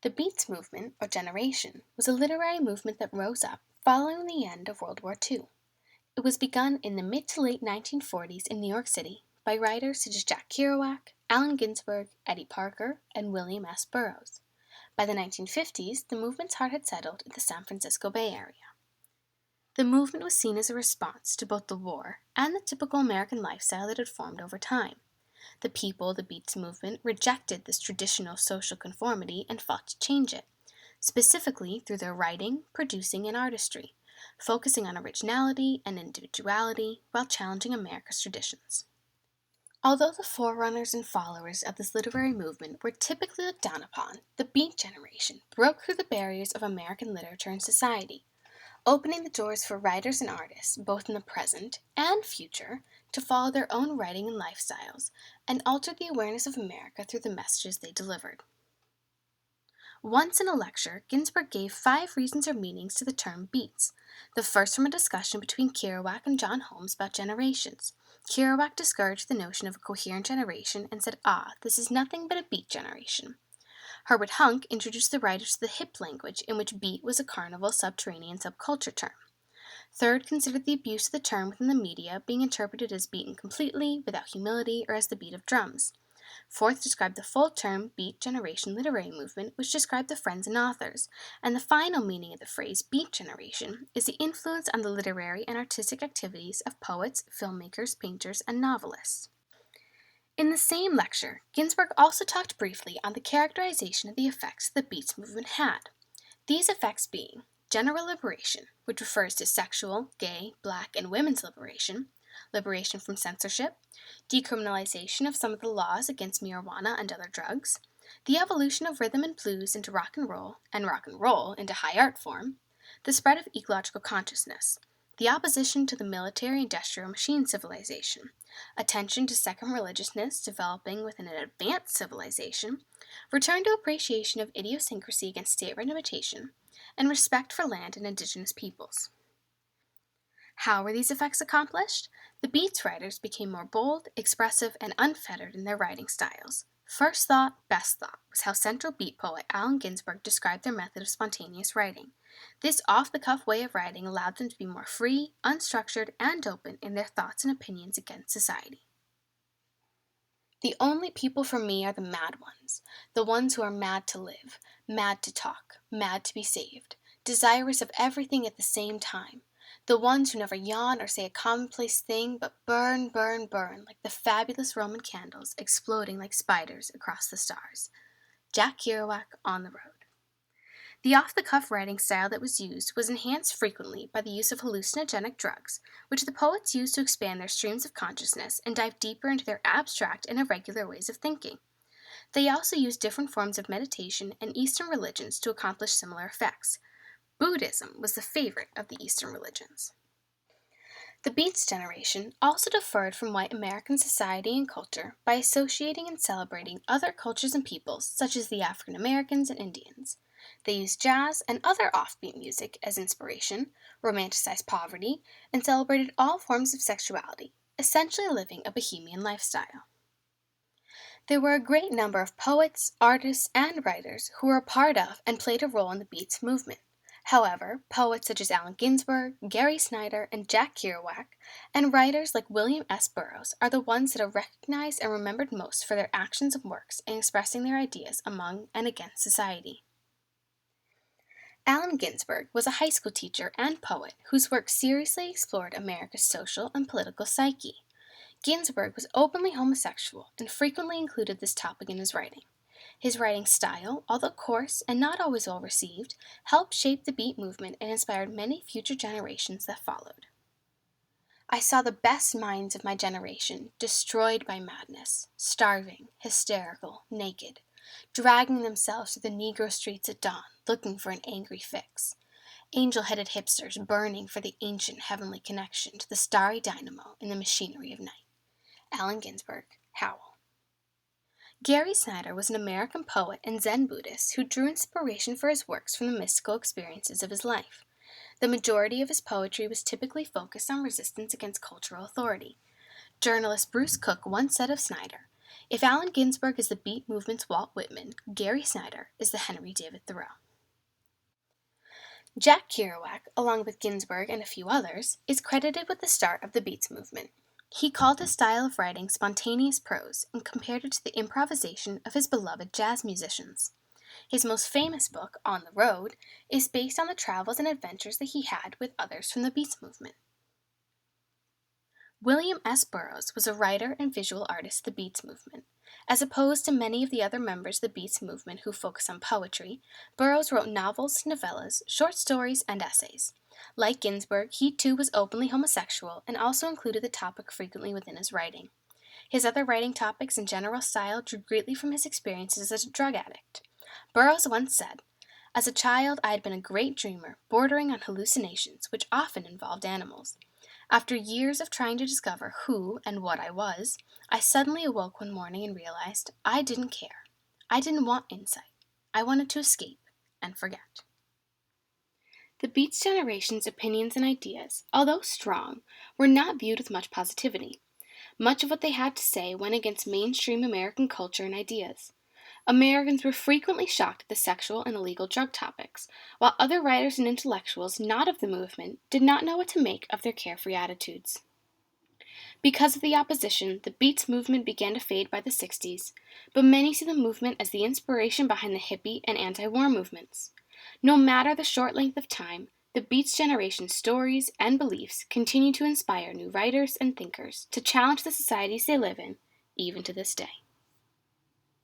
The Beats movement, or generation, was a literary movement that rose up following the end of World War II. It was begun in the mid to late 1940s in New York City by writers such as Jack Kerouac, Allen Ginsberg, Eddie Parker, and William S. Burroughs. By the 1950s, the movement's heart had settled in the San Francisco Bay Area. The movement was seen as a response to both the war and the typical American lifestyle that had formed over time. The people of the Beats movement rejected this traditional social conformity and fought to change it, specifically through their writing, producing, and artistry, focusing on originality and individuality while challenging America's traditions. Although the forerunners and followers of this literary movement were typically looked down upon, the Beat generation broke through the barriers of American literature and society, opening the doors for writers and artists, both in the present and future, to follow their own writing and lifestyles, and alter the awareness of America through the messages they delivered. Once in a lecture, Ginsberg gave 5 reasons or meanings to the term beats, the first from a discussion between Kerouac and John Holmes about generations. Kerouac discouraged the notion of a coherent generation and said, this is nothing but a beat generation. Herbert Hunk introduced the writers to the hip language in which beat was a carnival subterranean subculture term. Third considered the abuse of the term within the media being interpreted as beaten completely, without humility, or as the beat of drums. Fourth described the full term Beat Generation literary movement, which described the friends and authors. And the final meaning of the phrase Beat Generation is the influence on the literary and artistic activities of poets, filmmakers, painters, and novelists. In the same lecture, Ginsberg also talked briefly on the characterization of the effects the Beats movement had. These effects being general liberation, which refers to sexual, gay, black, and women's liberation, liberation from censorship, decriminalization of some of the laws against marijuana and other drugs, the evolution of rhythm and blues into rock and roll into high art form, the spread of ecological consciousness, the opposition to the military-industrial machine civilization, attention to second religiousness developing within an advanced civilization, return to appreciation of idiosyncrasy against state-run imitation, and respect for land and indigenous peoples. How were these effects accomplished? The Beats writers became more bold, expressive, and unfettered in their writing styles. First thought, best thought was how Central Beat poet Allen Ginsberg described their method of spontaneous writing. This off-the-cuff way of writing allowed them to be more free, unstructured, and open in their thoughts and opinions against society. The only people for me are the mad ones, the ones who are mad to live, mad to talk, mad to be saved, desirous of everything at the same time, the ones who never yawn or say a commonplace thing, but burn, burn, burn like the fabulous Roman candles exploding like spiders across the stars. Jack Kerouac, On the Road. The off-the-cuff writing style that was used was enhanced frequently by the use of hallucinogenic drugs, which the poets used to expand their streams of consciousness and dive deeper into their abstract and irregular ways of thinking. They also used different forms of meditation and Eastern religions to accomplish similar effects. Buddhism was the favorite of the Eastern religions. The Beats generation also differed from white American society and culture by associating and celebrating other cultures and peoples, such as the African Americans and Indians. They used jazz and other offbeat music as inspiration, romanticized poverty, and celebrated all forms of sexuality, essentially living a bohemian lifestyle. There were a great number of poets, artists, and writers who were a part of and played a role in the Beats movement. However, poets such as Allen Ginsberg, Gary Snyder, and Jack Kerouac, and writers like William S. Burroughs are the ones that are recognized and remembered most for their actions and works in expressing their ideas among and against society. Allen Ginsberg was a high school teacher and poet whose work seriously explored America's social and political psyche. Ginsberg was openly homosexual and frequently included this topic in his writing. His writing style, although coarse and not always well received, helped shape the Beat movement and inspired many future generations that followed. I saw the best minds of my generation destroyed by madness, starving, hysterical, naked, dragging themselves through the Negro streets at dawn, looking for an angry fix. Angel-headed hipsters burning for the ancient heavenly connection to the starry dynamo in the machinery of night. Allen Ginsberg, Howl. Gary Snyder was an American poet and Zen Buddhist who drew inspiration for his works from the mystical experiences of his life. The majority of his poetry was typically focused on resistance against cultural authority. Journalist Bruce Cook once said of Snyder, If Allen Ginsberg is the Beat movement's Walt Whitman, Gary Snyder is the Henry David Thoreau. Jack Kerouac, along with Ginsberg and a few others, is credited with the start of the Beats movement. He called his style of writing spontaneous prose and compared it to the improvisation of his beloved jazz musicians. His most famous book, On the Road, is based on the travels and adventures that he had with others from the Beats movement. William S. Burroughs was a writer and visual artist of the Beats movement. As opposed to many of the other members of the Beats movement who focus on poetry, Burroughs wrote novels, novellas, short stories, and essays. Like Ginsberg, he too was openly homosexual and also included the topic frequently within his writing. His other writing topics and general style drew greatly from his experiences as a drug addict. Burroughs once said, "As a child, I had been a great dreamer, bordering on hallucinations, which often involved animals. After years of trying to discover who and what I was, I suddenly awoke one morning and realized I didn't care. I didn't want insight. I wanted to escape and forget." The Beats generation's opinions and ideas, although strong, were not viewed with much positivity. Much of what they had to say went against mainstream American culture and ideas. Americans were frequently shocked at the sexual and illegal drug topics, while other writers and intellectuals not of the movement did not know what to make of their carefree attitudes. Because of the opposition, the Beats movement began to fade by the 60s, but many see the movement as the inspiration behind the hippie and anti-war movements. No matter the short length of time, the Beats generation's stories and beliefs continue to inspire new writers and thinkers to challenge the societies they live in, even to this day.